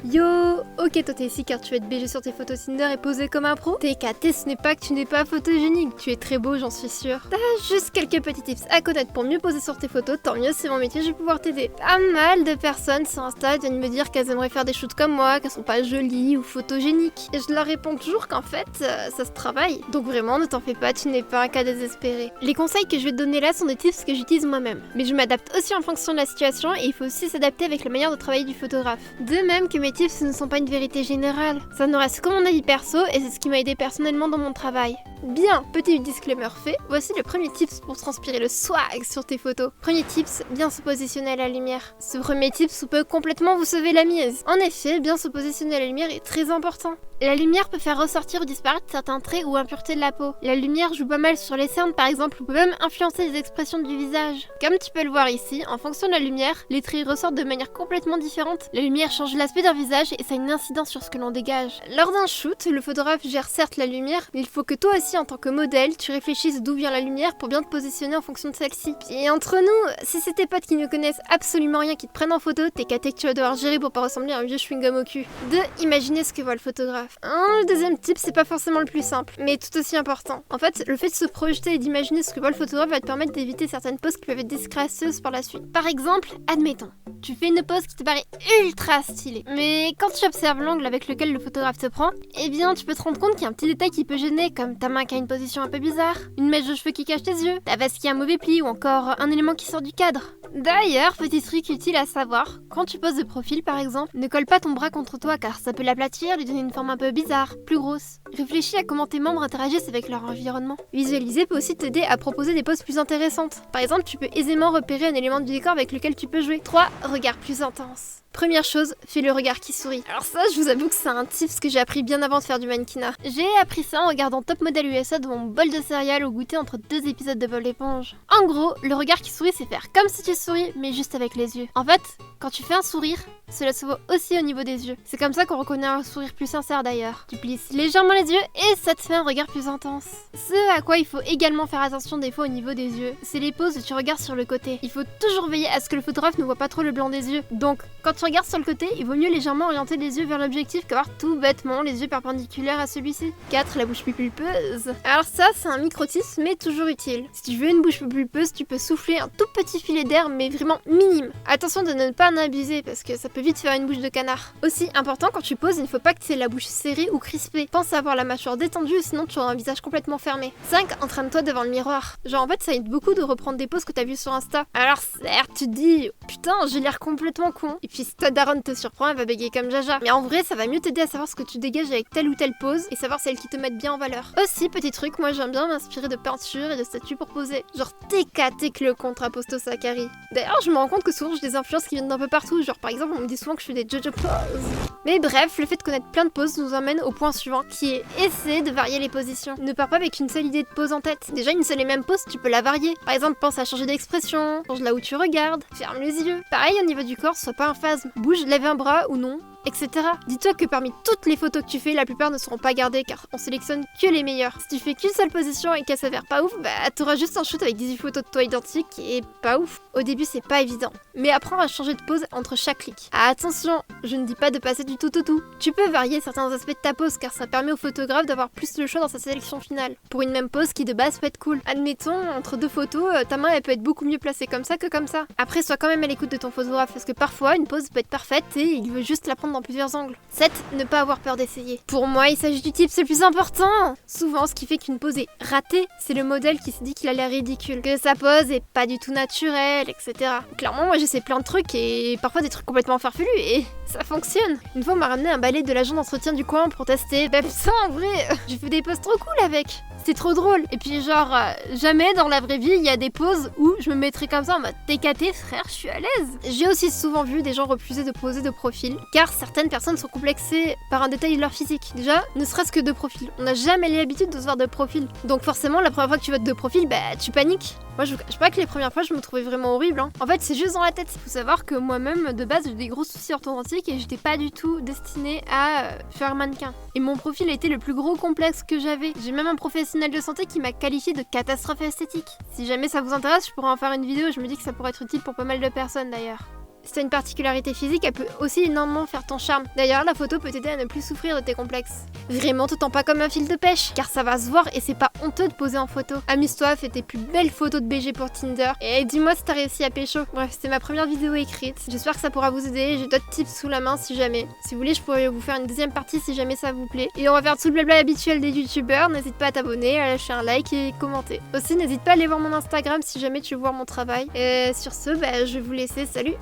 Yo, ok toi t'es ici car tu veux être BG sur tes photos Tinder et poser comme un pro. TKT, ce n'est pas que tu n'es pas photogénique, tu es très beau j'en suis sûre. T'as juste quelques petits tips à connaître pour mieux poser sur tes photos, tant mieux c'est mon métier, je vais pouvoir t'aider. Pas mal de personnes sur Insta viennent me dire qu'elles aimeraient faire des shoots comme moi, qu'elles sont pas jolies ou photogéniques. Et je leur réponds toujours qu'en fait, ça se travaille. Donc vraiment ne t'en fais pas, tu n'es pas un cas désespéré. Les conseils que je vais te donner là sont des tips que j'utilise moi-même. Mais je m'adapte aussi en fonction de la situation et il faut aussi s'adapter avec la manière de travailler du photographe. De même que mes tips ne sont pas une vérité générale. Ça ne reste que mon avis perso et c'est ce qui m'a aidé personnellement dans mon travail. Bien, petit disclaimer fait, voici le premier tips pour transpirer le swag sur tes photos. Premier tips, bien se positionner à la lumière. Ce premier tips peut complètement vous sauver la mise. En effet, bien se positionner à la lumière est très important. La lumière peut faire ressortir ou disparaître certains traits ou impuretés de la peau. La lumière joue pas mal sur les cernes par exemple ou peut même influencer les expressions du visage. Comme tu peux le voir ici, en fonction de la lumière, les traits ressortent de manière complètement différente. La lumière change l'aspect d'un visage et ça a une incidence sur ce que l'on dégage. Lors d'un shoot, le photographe gère certes la lumière, mais il faut que toi aussi en tant que modèle, tu réfléchisses d'où vient la lumière pour bien te positionner en fonction de celle-ci. Et entre nous, si c'est tes potes qui ne connaissent absolument rien qui te prennent en photo, t'es qu'à que tu vas devoir gérer pour pas ressembler à un vieux chewing-gum au cul. 2. Imaginer ce que voit le photographe. Le deuxième tip, c'est pas forcément le plus simple, mais tout aussi important. En fait, le fait de se projeter et d'imaginer ce que voit le photographe va te permettre d'éviter certaines poses qui peuvent être disgracieuses par la suite. Par exemple, admettons, tu fais une pose qui te paraît ultra stylée, mais quand tu observes l'angle avec lequel le photographe te prend, eh bien tu peux te rendre compte qu'il y a un petit détail qui peut gêner, comme ta main qui a une position un peu bizarre, une mèche de cheveux qui cache tes yeux, ta veste qui a un mauvais pli ou encore un élément qui sort du cadre. D'ailleurs, petit truc utile à savoir, quand tu poses de profil par exemple, ne colle pas ton bras contre toi car ça peut l'aplatir, lui donner une forme un peu bizarre, plus grosse. Réfléchis à comment tes membres interagissent avec leur environnement. Visualiser peut aussi t'aider à proposer des poses plus intéressantes. Par exemple, tu peux aisément repérer un élément du décor avec lequel tu peux jouer. 3. Regard plus intense. Première chose, fais le regard qui sourit. Alors ça, je vous avoue que c'est un tips que j'ai appris bien avant de faire du mannequinat. J'ai appris ça en regardant Top Model USA devant mon bol de céréales au goûter entre 2 épisodes de Bob l'éponge. En gros, le regard qui sourit, c'est faire comme si tu souris, mais juste avec les yeux. En fait, quand tu fais un sourire, cela se voit aussi au niveau des yeux. C'est comme ça qu'on reconnaît un sourire plus sincère d'ailleurs. Tu plisses légèrement les yeux et ça te fait un regard plus intense. Ce à quoi il faut également faire attention des fois au niveau des yeux, c'est les poses où tu regardes sur le côté. Il faut toujours veiller à ce que le photographe ne voit pas trop le blanc des yeux. Donc, quand tu regardes sur le côté, il vaut mieux légèrement orienter les yeux vers l'objectif qu'avoir tout bêtement les yeux perpendiculaires à celui-ci. 4. La bouche plus pulpeuse. Alors ça, c'est un micro-tips mais toujours utile. Si tu veux une bouche plus pulpeuse, tu peux souffler un tout petit filet d'air mais vraiment minime. Attention de ne pas en abuser parce que ça peut vite faire une bouche de canard. Aussi important, quand tu poses, il ne faut pas que tu aies la bouche serrée ou crispée. Pense à avoir la mâchoire détendue sinon tu auras un visage complètement fermé. 5. Entraîne-toi devant le miroir. Genre en fait ça aide beaucoup de reprendre des poses que t'as vues sur Insta. Alors certes tu te dis putain j'ai l'air complètement con. Et puis si ta daronne te surprend elle va bégayer comme Jaja. Mais en vrai ça va mieux t'aider à savoir ce que tu dégages avec telle ou telle pose et savoir celles qui te mettent bien en valeur. Aussi petit truc, moi j'aime bien m'inspirer de peintures et de statues pour poser. Genre TKT que le contre Aposto Sakari. D'ailleurs je me rends compte que souvent j'ai des influences qui viennent d'un peu partout. Genre par exemple on me dit souvent que je fais des JoJo poses. Mais bref, le fait de connaître plein de poses nous emmène au point suivant qui est essayer de varier les positions. Ne pars pas avec une seule idée de pose en tête. Déjà une seule et même pose tu peux la varier. Par exemple pense à changer d'expression, change là où tu regardes, ferme les yeux. Pareil au niveau du corps, sois pas un phasme. Bouge, lève un bras ou non, etc. Dis-toi que parmi toutes les photos que tu fais, la plupart ne seront pas gardées car on sélectionne que les meilleures. Si tu fais qu'une seule position et qu'elle s'avère pas ouf, bah t'auras juste un shoot avec 18 photos de toi identiques et pas ouf. Au début c'est pas évident, mais apprends à changer de pose entre chaque clic. Attention, je ne dis pas de passer du tout au tout. Tu peux varier certains aspects de ta pose car ça permet au photographe d'avoir plus de choix dans sa sélection finale. Pour une même pose qui de base peut être cool. Admettons, entre deux photos, ta main elle peut être beaucoup mieux placée comme ça que comme ça. Après sois quand même à l'écoute de ton photographe parce que parfois une pose peut être parfaite et il veut juste la prendre dans plusieurs angles. 7. Ne pas avoir peur d'essayer. Pour moi, il s'agit du tips le plus important. Souvent, ce qui fait qu'une pose est ratée, c'est le modèle qui se dit qu'il a l'air ridicule, que sa pose est pas du tout naturelle, etc. Clairement, moi j'essaie plein de trucs et parfois des trucs complètement farfelus et ça fonctionne. Une fois, on m'a ramené un balai de l'agent d'entretien du coin pour tester. Bah putain, en vrai, j'ai fait des poses trop cool avec. C'est trop drôle. Et puis genre, jamais dans la vraie vie, il y a des poses où je me mettrais comme ça en mode TKT, frère, je suis à l'aise. J'ai aussi souvent vu des gens refuser de poser de profil, car certaines personnes sont complexées par un détail de leur physique. Déjà, ne serait-ce que de profil. On n'a jamais l'habitude de se voir de profil. Donc forcément, la première fois que tu vas de profil, bah tu paniques. Moi, je sais pas que les premières fois, je me trouvais vraiment horrible. Hein. En fait, c'est juste dans la tête. Il faut savoir que moi-même, de base, j'ai des gros soucis orthodontiques et j'étais pas du tout destinée à faire mannequin. Et mon profil a été le plus gros complexe que j'avais. J'ai même un professionnel de santé qui m'a qualifié de catastrophe esthétique. Si jamais ça vous intéresse, je pourrais en faire une vidéo. Je me dis que ça pourrait être utile pour pas mal de personnes d'ailleurs. Si t'as une particularité physique, elle peut aussi énormément faire ton charme. D'ailleurs, la photo peut t'aider à ne plus souffrir de tes complexes. Vraiment, te tends pas comme un fil de pêche, car ça va se voir et c'est pas honteux de poser en photo. Amuse-toi, fais tes plus belles photos de BG pour Tinder et dis-moi si t'as réussi à pécho. Bref, c'était ma première vidéo écrite. J'espère que ça pourra vous aider. J'ai d'autres tips sous la main si jamais. Si vous voulez, je pourrais vous faire une deuxième partie si jamais ça vous plaît. Et on va faire tout le blabla habituel des youtubeurs. N'hésite pas à t'abonner, à lâcher un like et commenter. Aussi, n'hésite pas à aller voir mon Instagram si jamais tu veux voir mon travail. Et sur ce, je vais vous laisser. Salut!